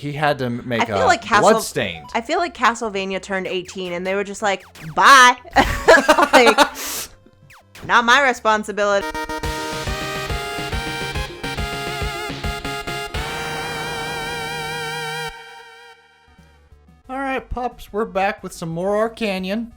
he had to make I feel like Bloodstained. I feel like Castlevania turned 18 and they were just like, bye. Like, not my responsibility. All right, pups, we're back with some more Arcanion.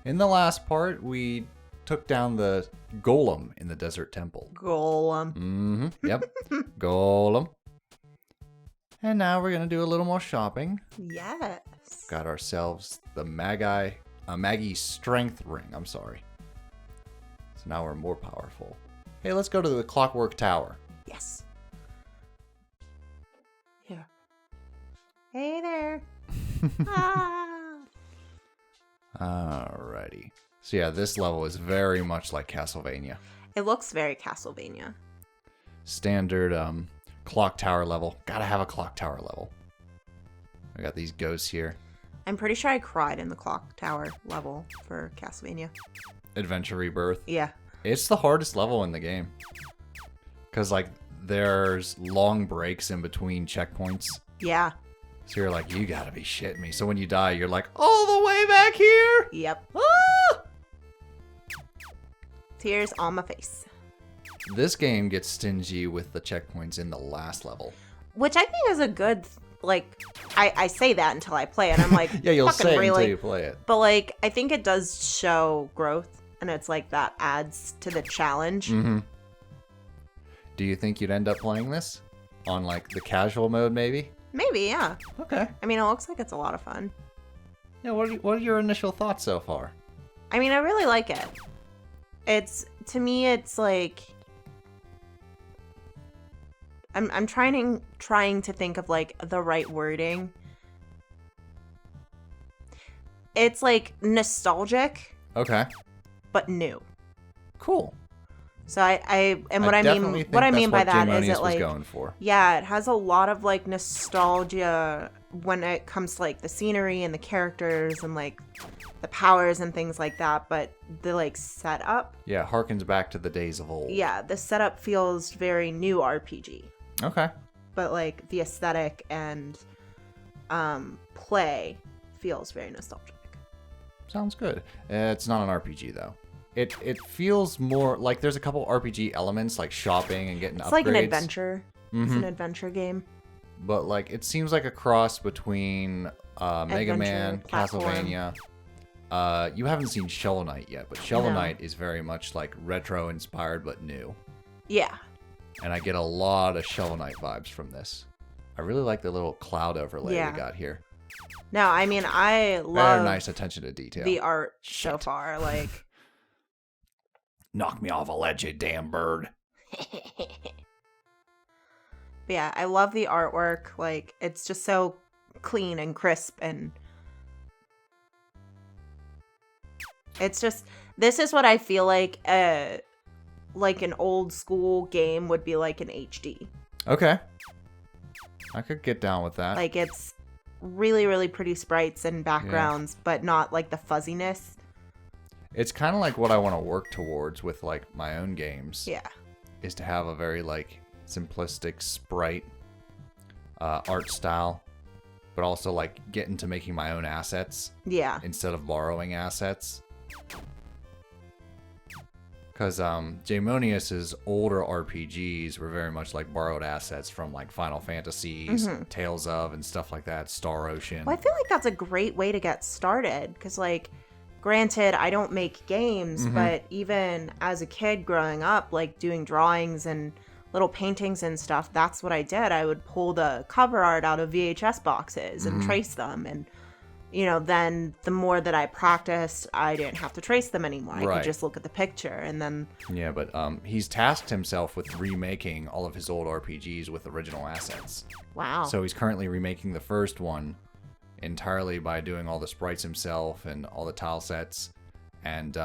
In the last part, we took down the golem in the desert temple. Golem. Mm-hmm. Yep. Golem. And now we're going to do a little more shopping. Yes. Got ourselves the Magi strength ring. I'm sorry. So now we're more powerful. Hey, let's go to the clockwork tower. Yes. Here. Hey there. Ah. Alrighty. So yeah, this level is very much like Castlevania. It looks very Castlevania. Standard clock tower level. Gotta have a clock tower level. I got these ghosts here. I'm pretty sure I cried in the clock tower level for Castlevania. Adventure Rebirth. Yeah. It's the hardest level in the game. Because, like, there's long breaks in between checkpoints. Yeah. So you're like, you gotta be shitting me. So when you die, you're like, all the way back here? Yep. Ah! Tears on my face. This game gets stingy with the checkpoints in the last level. Which I think is a good, like, I say that until I play it. I'm like, Yeah, you'll fucking say it really? until you play it. But, like, I think it does show growth. And it's like that adds to the challenge. Mm-hmm. Do you think you'd end up playing this? On, like, the casual mode, maybe? Maybe, yeah. Okay. I mean, it looks like it's a lot of fun. Yeah, what are your initial thoughts so far? I mean, I really like it. To me, it's like... I'm trying to think of, like, the right wording. It's, like, nostalgic. Okay. But new. Cool. So what I mean by that is it, like, going for. Yeah, it has a lot of, like, nostalgia when it comes to, like, the scenery and the characters and, like, the powers and things like that, but the, like, setup. Yeah, harkens back to the days of old. Yeah, the setup feels very new RPG. Okay. But, like, the aesthetic and play feels very nostalgic. Sounds good. It's not an RPG, though. It feels more like there's a couple RPG elements, like shopping and getting upgrades. It's like an adventure. Mm-hmm. It's an adventure game. But, like, it seems like a cross between Mega Man, platform. Castlevania. You haven't seen Shovel Knight yet, but Shovel No. Knight is very much, like, retro-inspired but new. Yeah. And I get a lot of Shovel Knight vibes from this. I really like the little cloud overlay Yeah. we got here. No, I mean, I love Very nice attention to detail. the art so Shit. far. Like, Knock me off a ledge, you damn bird. but yeah, I love the artwork. Like, it's just so clean and crisp, and it's just, this is what I feel like an old school game would be like in HD. Okay. I could get down with that. Like, it's really, really pretty sprites and backgrounds, but not like the fuzziness. It's kind of like what I want to work towards with, like, my own games. Yeah. Is to have a very, like, simplistic sprite art style, but also, like, get into making my own assets Yeah. instead of borrowing assets. Because Jaymonius's older RPGs were very much like borrowed assets from, like, Final Fantasies, Tales of, and stuff like that, Star Ocean. Well, I feel like that's a great way to get started, because, like, granted, I don't make games, but even as a kid growing up, like, doing drawings and little paintings and stuff, that's what I did. I would pull the cover art out of VHS boxes and trace them, and, you know, then the more that I practiced, I didn't have to trace them anymore. I Right. could just look at the picture, and then... Yeah, but he's tasked himself with remaking all of his old RPGs with original assets. Wow. So he's currently remaking the first one entirely by doing all the sprites himself and all the tile sets. And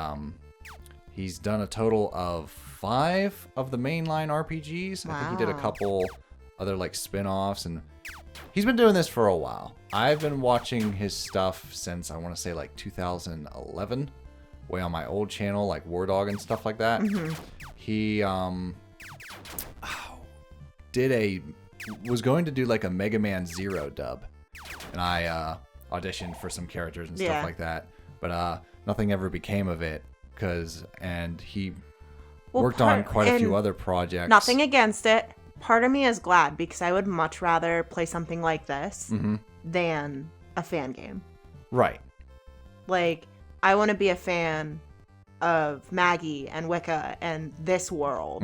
he's done a total of 5 of the mainline RPGs. I think he did a Wow. couple other, like, spin-offs, and he's been doing this for a while. I've been watching his stuff since, I want to say, like, 2011, way on my old channel, like War Dog and stuff like that. He did a was going to do like a Mega Man Zero dub, and I auditioned for some characters and stuff like that, but nothing ever became of it and he worked on quite a few other projects. Nothing against it. Part of me is glad because I would much rather play something like this than a fan game. Right. Like, I want to be a fan of Magi and Wicca and this world.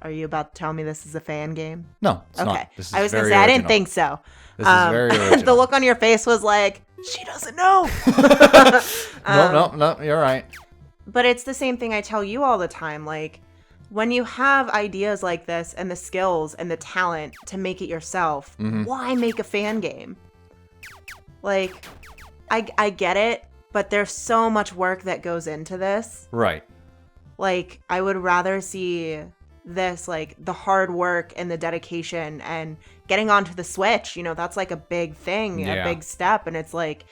Are you about to tell me this is a fan game? No, it's okay. not. This is I was going to say, original. I didn't think so. This is very original. The look on your face was like, she doesn't know. No, you're right. But it's the same thing I tell you all the time. Like, when you have ideas like this and the skills and the talent to make it yourself, why make a fan game? Like, I get it, but there's so much work that goes into this. Right. Like, I would rather see this, like, the hard work and the dedication and getting onto the Switch. You know, that's like a big thing, a big step. And it's like...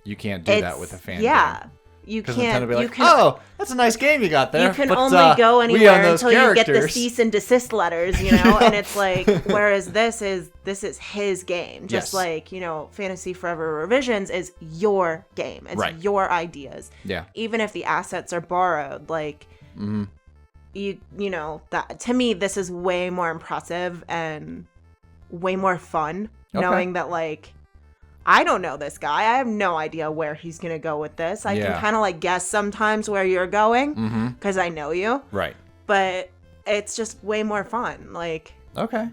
You can't do that with a fan game. Yeah. You can't. Be like, oh, that's a nice game you got there. You can only go anywhere until you get the cease and desist letters, you know. And it's like, whereas this is his game, just like, you know, Fantasy Forever Revisions is your game. It's your ideas. Yeah. Even if the assets are borrowed, like, you know, that to me, this is way more impressive and way more fun, knowing that, like, I don't know this guy. I have no idea where he's going to go with this. I can kind of like guess sometimes where you're going because I know you. Right. But it's just way more fun. Like, okay.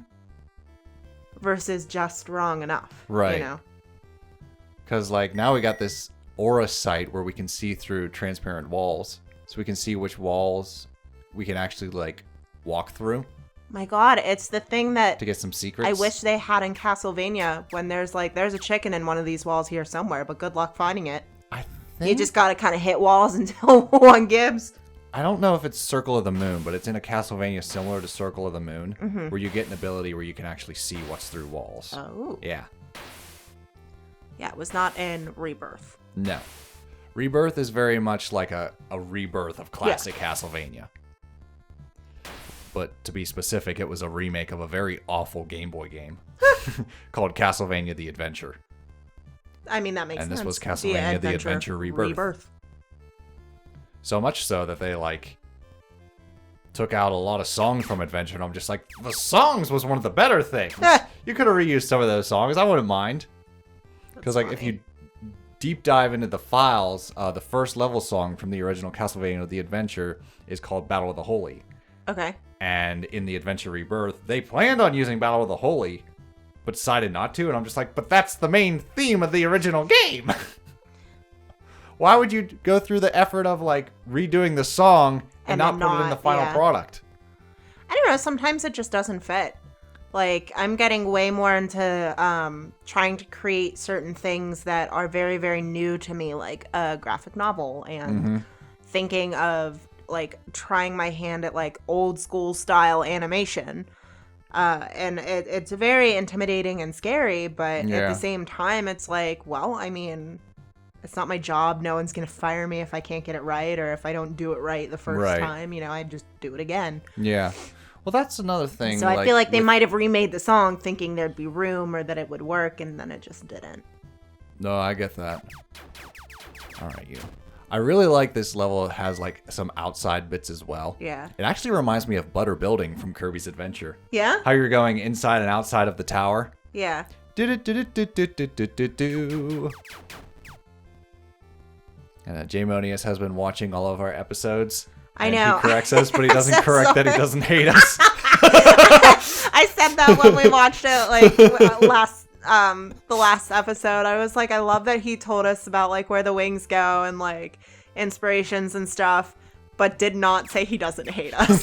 Versus just wrong enough. Right. You know? Because like now we got this aura sight where we can see through transparent walls. So we can see which walls we can actually like walk through. My God, it's the thing that... To get some secrets? I wish they had in Castlevania when there's a chicken in one of these walls here somewhere, but good luck finding it. I think... You just gotta kind of hit walls until one gives. I don't know if it's Circle of the Moon, but it's in a Castlevania similar to Circle of the Moon, where you get an ability where you can actually see what's through walls. Oh. Yeah. Yeah, it was not in Rebirth. No. Rebirth is very much like a rebirth of classic Castlevania. But to be specific, it was a remake of a very awful Game Boy game called Castlevania the Adventure. I mean, that makes sense. And this was Castlevania the Adventure Rebirth. So much so that they, like, took out a lot of songs from Adventure, and I'm just like, the songs was one of the better things. You could have reused some of those songs. I wouldn't mind. Because, like, if you deep dive into the files, the first level song from the original Castlevania the Adventure is called Battle of the Holy. Okay. And in the Adventure Rebirth, they planned on using Battle of the Holy, but decided not to. And I'm just like, but that's the main theme of the original game. Why would you go through the effort of, like, redoing the song and not put it in the final product? I don't know. Sometimes it just doesn't fit. Like, I'm getting way more into trying to create certain things that are very, very new to me, like a graphic novel and thinking of, like, trying my hand at, like, old school style animation. And it's very intimidating and scary, but at the same time, it's like, well, I mean, it's not my job. No one's going to fire me if I can't get it right, or if I don't do it right the first time. You know, I just do it again. Yeah. Well, that's another thing. So I feel like they might have remade the song thinking there'd be room or that it would work, and then it just didn't. No, I get that. All right, you. I really like this level. It has, like, some outside bits as well. Yeah. It actually reminds me of Butter Building from Kirby's Adventure. Yeah? How you're going inside and outside of the tower. Yeah. Do-do-do-do-do-do-do-do. And Jaymonius has been watching all of our episodes. I know. He corrects us, but he doesn't correct that he doesn't hate us. I said that when we watched it, like, the last episode. I was like, I love that he told us about, like, where the wings go and, like, inspirations and stuff, but did not say he doesn't hate us.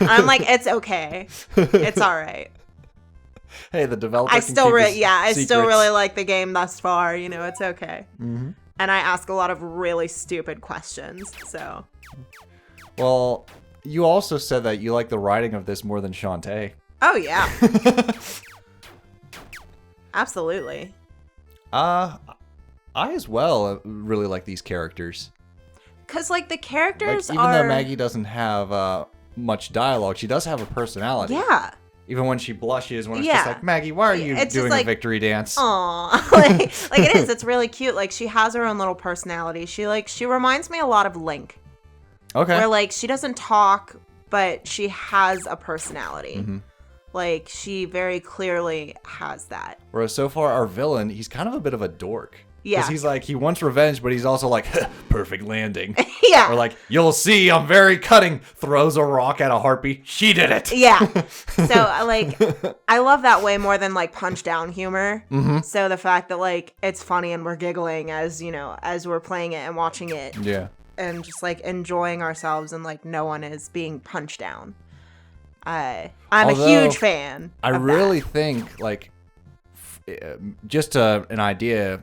I'm like, it's okay. It's all right. Hey, the developer I still really like the game thus far. You know, it's okay. Mm-hmm. And I ask a lot of really stupid questions, so. Well, you also said that you like the writing of this more than Shantae. Oh, yeah. Absolutely. I as well really like these characters. Because, like, the characters even though Maggie doesn't have much dialogue, she does have a personality. Yeah. Even when she blushes, when it's just like, Maggie, why are you doing a victory dance? Aw. like it is. It's really cute. Like, she has her own little personality. She reminds me a lot of Link. Okay. Where, like, she doesn't talk, but she has a personality. Mm-hmm. Like, she very clearly has that. Whereas so far, our villain, he's kind of a bit of a dork. Yeah. Because he's like, he wants revenge, but he's also like, perfect landing. Yeah. Or like, you'll see, I'm very cutting. Throws a rock at a harpy. She did it. Yeah. So, like, I love that way more than, like, punch down humor. Mm-hmm. So the fact that, like, it's funny and we're giggling as, you know, as we're playing it and watching it. Yeah. And just, like, enjoying ourselves and, like, no one is being punched down. I'm a huge fan. I really think, like, just an idea...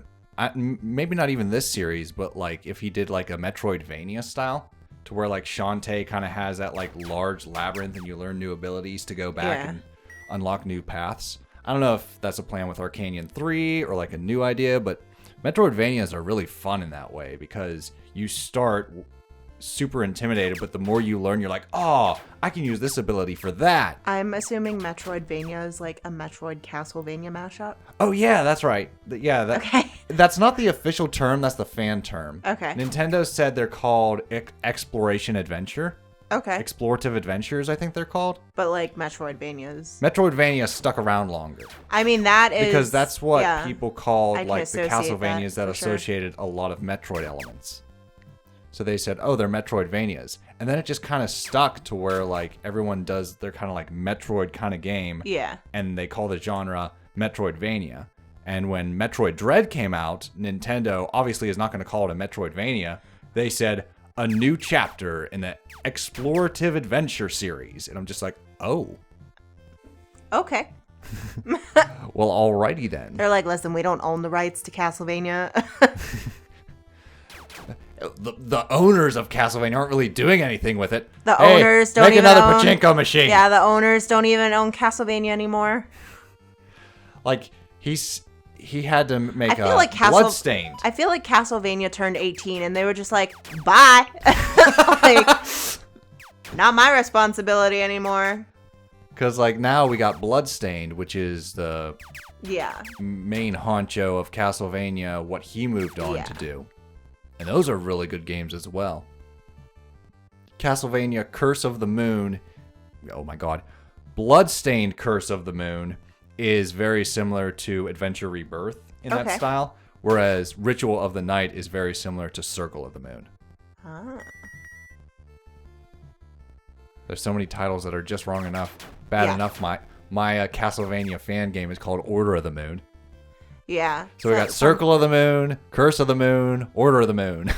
maybe not even this series, but like if he did like a Metroidvania style, to where like Shantae kind of has that like large labyrinth and you learn new abilities to go back and unlock new paths. I don't know if that's a plan with Arcanion 3 or like a new idea, but Metroidvanias are really fun in that way because you start super intimidated, but the more you learn, you're like, oh, I can use this ability for that. I'm assuming Metroidvania is like a Metroid Castlevania mashup. Oh yeah, that's right. Okay. That's not the official term, that's the fan term. Okay. Nintendo said they're called Exploration Adventure. Okay. Explorative Adventures, I think they're called. But like Metroidvanias. Metroidvania stuck around longer. I mean, that is... Because that's what people called like the associate Castlevanias that sure. associated a lot of Metroid elements. So they said, oh, they're Metroidvanias. And then it just kind of stuck to where, like, everyone does their kind of, like, Metroid kind of game. Yeah. And they call the genre Metroidvania. And when Metroid Dread came out, Nintendo obviously is not going to call it a Metroidvania. They said, a new chapter in the Explorative Adventure series. And I'm just like, oh. Okay. Well, alrighty then. They're like, listen, we don't own the rights to Castlevania. The owners of Castlevania aren't really doing anything with it. The owners don't even make another own... pachinko machine. Yeah, the owners don't even own Castlevania anymore. Like, he had to make Bloodstained. I feel like Castlevania turned 18 and they were just like, bye. Like, not my responsibility anymore. Because, like, now we got Bloodstained, which is the main honcho of Castlevania, what he moved on to do. And those are really good games as well. Castlevania Curse of the Moon, oh my god, Bloodstained Curse of the Moon is very similar to Adventure Rebirth in that style, whereas Ritual of the Night is very similar to Circle of the Moon. Ah. There's so many titles that are just wrong enough, bad enough. My Castlevania fan game is called Order of the Moon. Yeah. So we got Circle of the Moon, Curse of the Moon, Order of the Moon.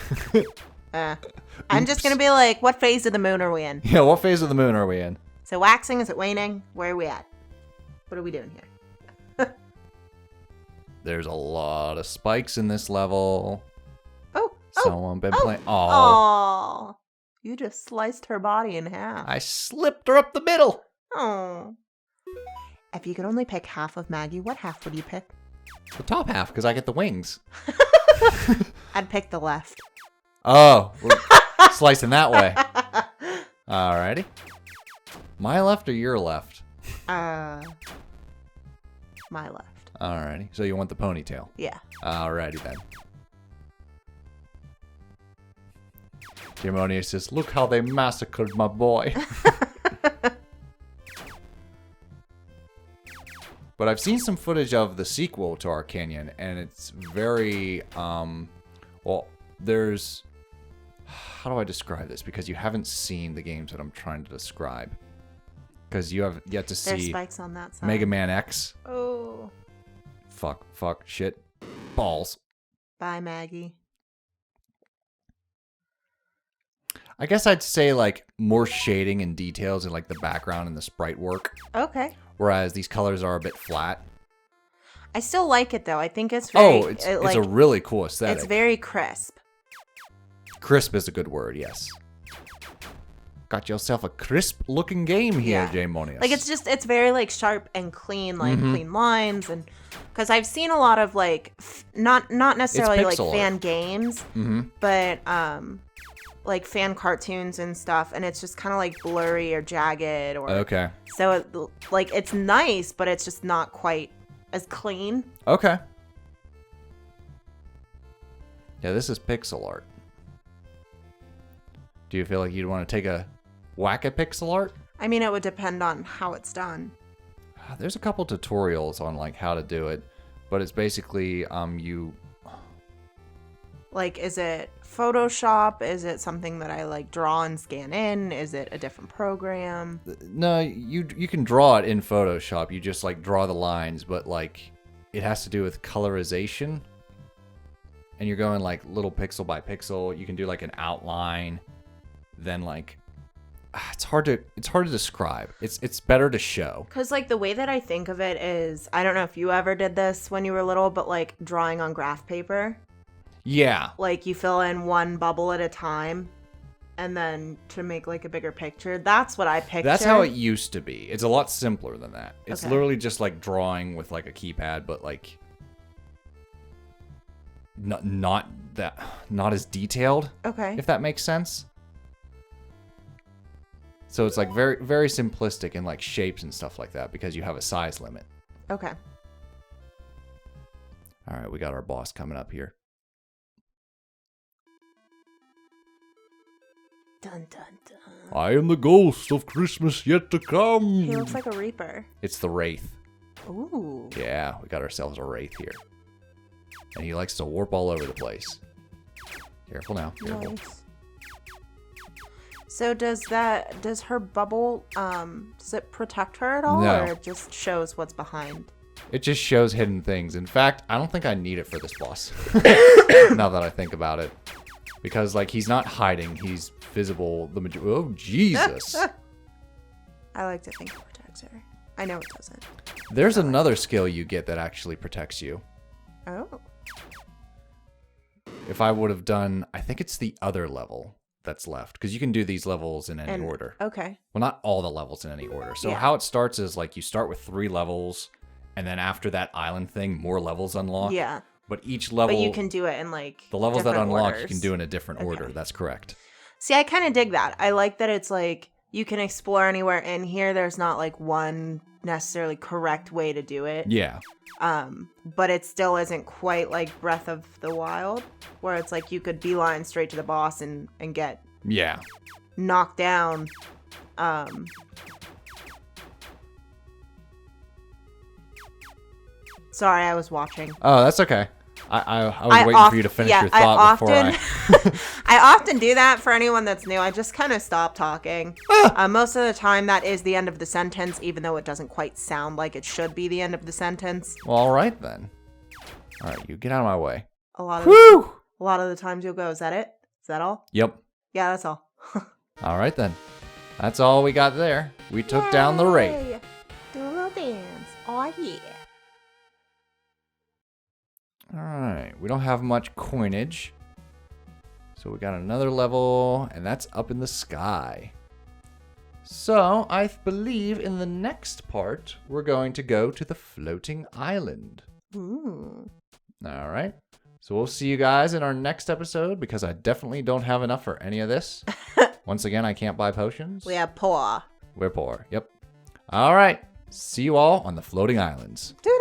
I'm just going to be like, what phase of the moon are we in? Yeah, what phase of the moon are we in? Is it waxing? Is it waning? Where are we at? What are we doing here? There's a lot of spikes in this level. Someone been playing. Oh. You just sliced her body in half. I slipped her up the middle. Oh. If you could only pick half of Maggie, what half would you pick? The top half, because I get the wings. I'd pick the left. Oh, we're slicing that way. Alrighty. My left or your left? My left. Alrighty. So you want the ponytail? Yeah. Alrighty then. Jaymonius says, look how they massacred my boy. But I've seen some footage of the sequel to Arcanion, and it's very, well, there's, how do I describe this? Because you haven't seen the games that I'm trying to describe. Because you have yet to see There's spikes on that side. Mega Man X. Oh. Fuck, shit, balls. Bye, Maggie. I guess I'd say, like, more shading and details in, like, the background and the sprite work. Okay. Whereas these colors are a bit flat. I still like it, though. I think it's very... it's a really cool aesthetic. It's very crisp. Crisp is a good word, yes. Got yourself a crisp-looking game here, Jaymonius. Like, it's very, like, sharp and clean, like, clean lines. And because I've seen a lot of, like, not necessarily, like, fan games, but, like fan cartoons and stuff, and it's just kind of like blurry or jagged, or Okay. so like it's nice, but it's just not quite as clean. Okay. Yeah, this is pixel art. Do you feel like you'd want to take a whack at pixel art? I mean, it would depend on how it's done. There's a couple tutorials on like how to do it, but it's basically you. Like, is it Photoshop? Is it something that I like draw and scan in? Is it a different program? No, you can draw it in Photoshop. You just like draw the lines, but like it has to do with colorization. And you're going like little pixel by pixel. You can do like an outline, then like it's hard to describe. It's better to show. Cause like the way that I think of it is, I don't know if you ever did this when you were little, but like drawing on graph paper. Yeah. Like you fill in one bubble at a time, and then to make like a bigger picture. That's what I picture. That's how it used to be. It's a lot simpler than that. It's Okay. literally just like drawing with like a keypad, but like not as detailed. Okay. If that makes sense. So it's like very very simplistic in like shapes and stuff like that because you have a size limit. Okay. All right, we got our boss coming up here. Dun dun dun. I am the ghost of Christmas yet to come. He looks like a reaper. It's the Wraith. Ooh. Yeah, we got ourselves a Wraith here. And he likes to warp all over the place. Careful now, careful. Nice. So does her bubble, does it protect her at all? No. Or it just shows what's behind? It just shows hidden things. In fact, I don't think I need it for this boss. Now that I think about it. Because, like, he's not hiding. He's visible. Oh, Jesus. I like to think it protects her. I know it doesn't. There's another skill you get that actually protects you. Oh. If I would have done, I think it's the other level that's left. Because you can do these levels in any order. Okay. Well, not all the levels in any order. So Yeah. how it starts is, like, you start with 3 levels. And then after that island thing, more levels unlock. Yeah. But each level... But you can do it in, like, the levels that different unlock, orders. you can do in a different order. Okay. That's correct. See, I kind of dig that. I like that it's, like, you can explore anywhere in here. There's not, like, one necessarily correct way to do it. Yeah. But it still isn't quite like Breath of the Wild, where it's like you could beeline straight to the boss and get Yeah. knocked down. Sorry, I was watching. Oh, that's okay. I was waiting for you to finish your thought before I... I often do that for anyone that's new. I just kind of stop talking. Most of the time, that is the end of the sentence, even though it doesn't quite sound like it should be the end of the sentence. Well, all right then. All right, you get out of my way. A lot of the times you'll go, is that it? Is that all? Yep. Yeah, that's all. All right then. That's all we got there. We took down the Wraith. Yay! Do a little dance. Oh, yeah. All right. We don't have much coinage. So we got another level, and that's up in the sky. So I believe in the next part, we're going to go to the floating island. Ooh. All right. So we'll see you guys in our next episode because I definitely don't have enough for any of this. Once again, I can't buy potions. We have poor. We're poor. Yep. All right. See you all on the floating islands. Doo.